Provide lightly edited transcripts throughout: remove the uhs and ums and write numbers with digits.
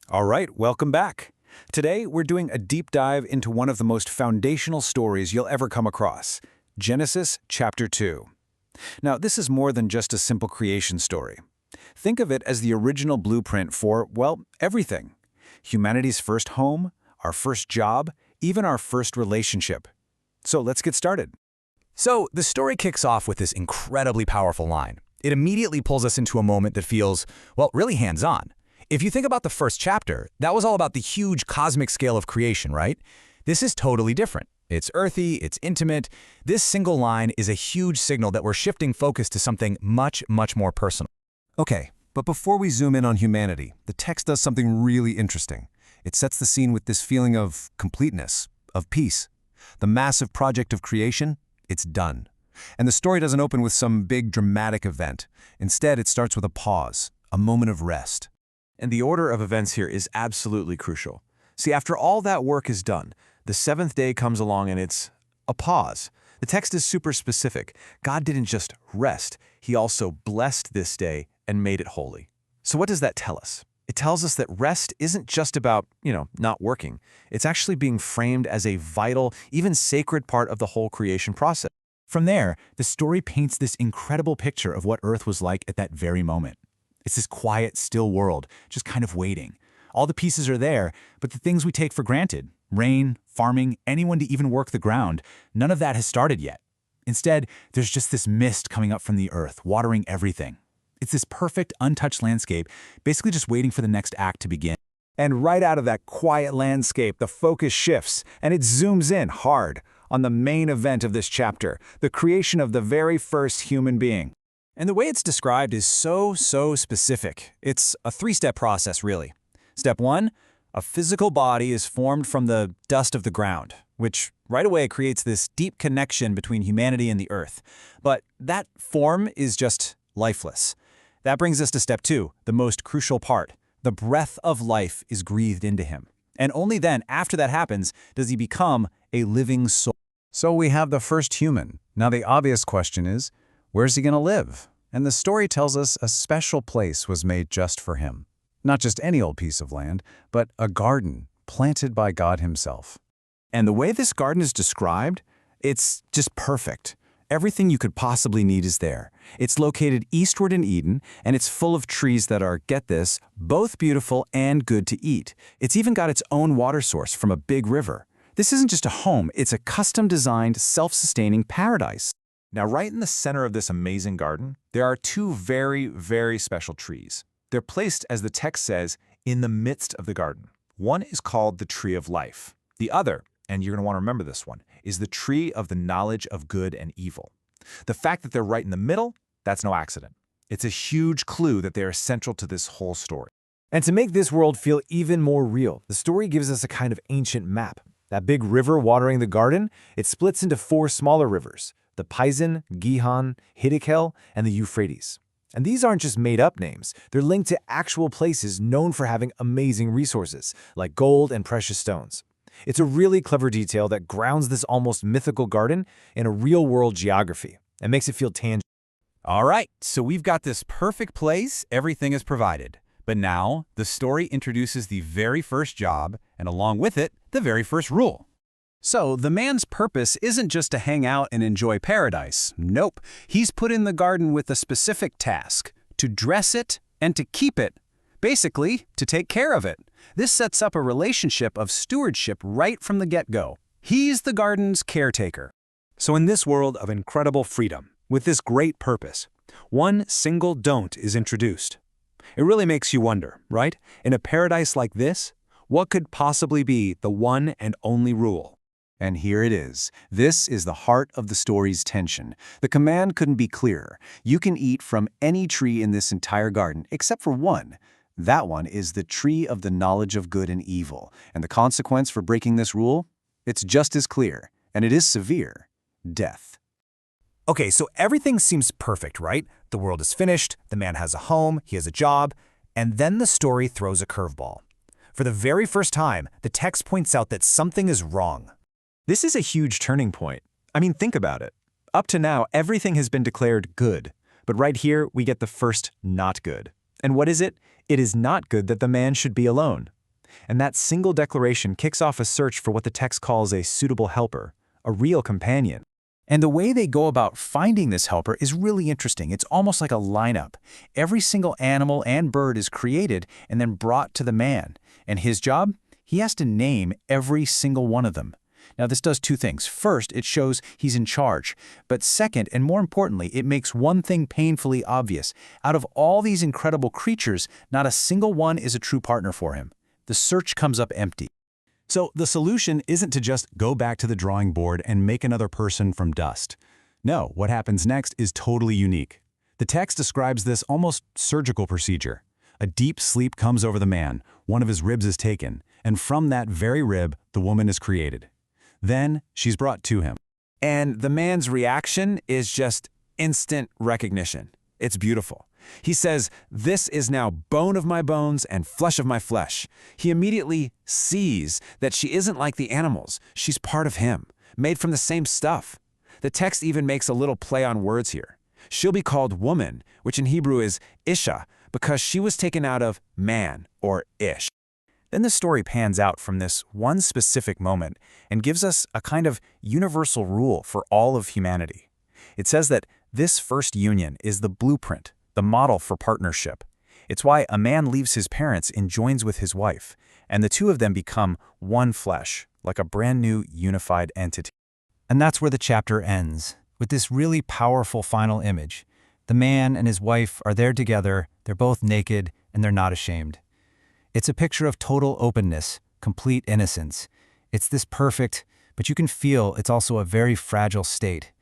All right, welcome back. Today, we're doing a deep dive into one of the most foundational stories you'll ever come across, Genesis chapter 2. Now, this is more than just a simple creation story. Think of it as the original blueprint for, well, everything. Humanity's first home, our first job, even our first relationship. So let's get started. So the story kicks off with this incredibly powerful line. It immediately pulls us into a moment that feels, well, really hands-on. If you think about the first chapter, that was all about the huge cosmic scale of creation, right? This is totally different. It's earthy, it's intimate. This single line is a huge signal that we're shifting focus to something much, much more personal. Okay, but before we zoom in on humanity, the text does something really interesting. It sets the scene with this feeling of completeness, of peace. The massive project of creation, it's done. And the story doesn't open with some big dramatic event. Instead, it starts with a pause, a moment of rest. And the order of events here is absolutely crucial. See, after all that work is done, the seventh day comes along and it's a pause. The text is super specific. God didn't just rest, He also blessed this day and made it holy. So what does that tell us? It tells us that rest isn't just about, not working. It's actually being framed as a vital, even sacred part of the whole creation process. From there, the story paints this incredible picture of what Earth was like at that very moment. It's this quiet, still world, just kind of waiting. All the pieces are there, but the things we take for granted, rain, farming, anyone to even work the ground, none of that has started yet. Instead, there's just this mist coming up from the earth, watering everything. It's this perfect, untouched landscape, basically just waiting for the next act to begin. And right out of that quiet landscape, the focus shifts, and it zooms in hard on the main event of this chapter, the creation of the very first human being. And the way it's described is so specific. It's a three-step process, really. Step 1, a physical body is formed from the dust of the ground, which right away creates this deep connection between humanity and the earth. But that form is just lifeless. That brings us to step 2, the most crucial part. The breath of life is breathed into him. And only then, after that happens, does he become a living soul. So we have the first human. Now the obvious question is, where's he going to live? And the story tells us a special place was made just for him. Not just any old piece of land, but a garden planted by God himself. And the way this garden is described, it's just perfect. Everything you could possibly need is there. It's located eastward in Eden, and it's full of trees that are, get this, both beautiful and good to eat. It's even got its own water source from a big river. This isn't just a home, it's a custom-designed, self-sustaining paradise. Now, right in the center of this amazing garden, there are two very, very special trees. They're placed, as the text says, in the midst of the garden. One is called the tree of life. The other, and you're going to want to remember this one, is the tree of the knowledge of good and evil. The fact that they're right in the middle, that's no accident. It's a huge clue that they are central to this whole story. And to make this world feel even more real, the story gives us a kind of ancient map. That big river watering the garden, it splits into 4 smaller rivers: the Pison, Gihon, Hiddekel, and the Euphrates. And these aren't just made-up names. They're linked to actual places known for having amazing resources, like gold and precious stones. It's a really clever detail that grounds this almost mythical garden in a real-world geography and makes it feel tangible. All right, so we've got this perfect place, everything is provided. But now, the story introduces the very first job, and along with it, the very first rule. So the man's purpose isn't just to hang out and enjoy paradise. Nope, he's put in the garden with a specific task: to dress it and to keep it. Basically, to take care of it. This sets up a relationship of stewardship right from the get-go. He's the garden's caretaker. So in this world of incredible freedom, with this great purpose, one single don't is introduced. It really makes you wonder, right? In a paradise like this, what could possibly be the one and only rule? And here it is. This is the heart of the story's tension. The command couldn't be clearer. You can eat from any tree in this entire garden, except for one. That one is the tree of the knowledge of good and evil. And the consequence for breaking this rule? It's just as clear, and it is severe: death. Okay, so everything seems perfect, right? The world is finished, the man has a home, he has a job, and then the story throws a curveball. For the very first time, the text points out that something is wrong. This is a huge turning point. I mean, think about it. Up to now, everything has been declared good. But right here, we get the first not good. And what is it? It is not good that the man should be alone. And that single declaration kicks off a search for what the text calls a suitable helper, a real companion. And the way they go about finding this helper is really interesting. It's almost like a lineup. Every single animal and bird is created and then brought to the man. And his job? He has to name every single one of them. Now, this does two things. First, it shows he's in charge. But second, and more importantly, it makes one thing painfully obvious. Out of all these incredible creatures, not a single one is a true partner for him. The search comes up empty. So the solution isn't to just go back to the drawing board and make another person from dust. No, what happens next is totally unique. The text describes this almost surgical procedure. A deep sleep comes over the man, one of his ribs is taken, and from that very rib, the woman is created. Then she's brought to him. And the man's reaction is just instant recognition. It's beautiful. He says, "This is now bone of my bones and flesh of my flesh." He immediately sees that she isn't like the animals. She's part of him, made from the same stuff. The text even makes a little play on words here. She'll be called woman, which in Hebrew is Isha, because she was taken out of man, or Ish. Then the story pans out from this one specific moment and gives us a kind of universal rule for all of humanity. It says that this first union is the blueprint, the model for partnership. It's why a man leaves his parents and joins with his wife, and the two of them become one flesh, like a brand new unified entity. And that's where the chapter ends, with this really powerful final image. The man and his wife are there together, they're both naked, and they're not ashamed. It's a picture of total openness, complete innocence. It's this perfect, but you can feel it's also a very fragile state,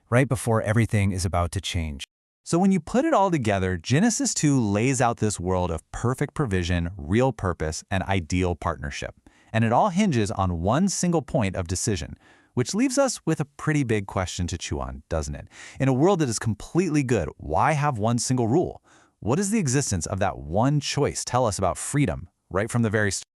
right before everything is about to change. So when you put it all together, Genesis 2 lays out this world of perfect provision, real purpose, and ideal partnership. And it all hinges on one single point of decision, which leaves us with a pretty big question to chew on, doesn't it? In a world that is completely good, why have one single rule? What does the existence of that one choice tell us about freedom right from the very start?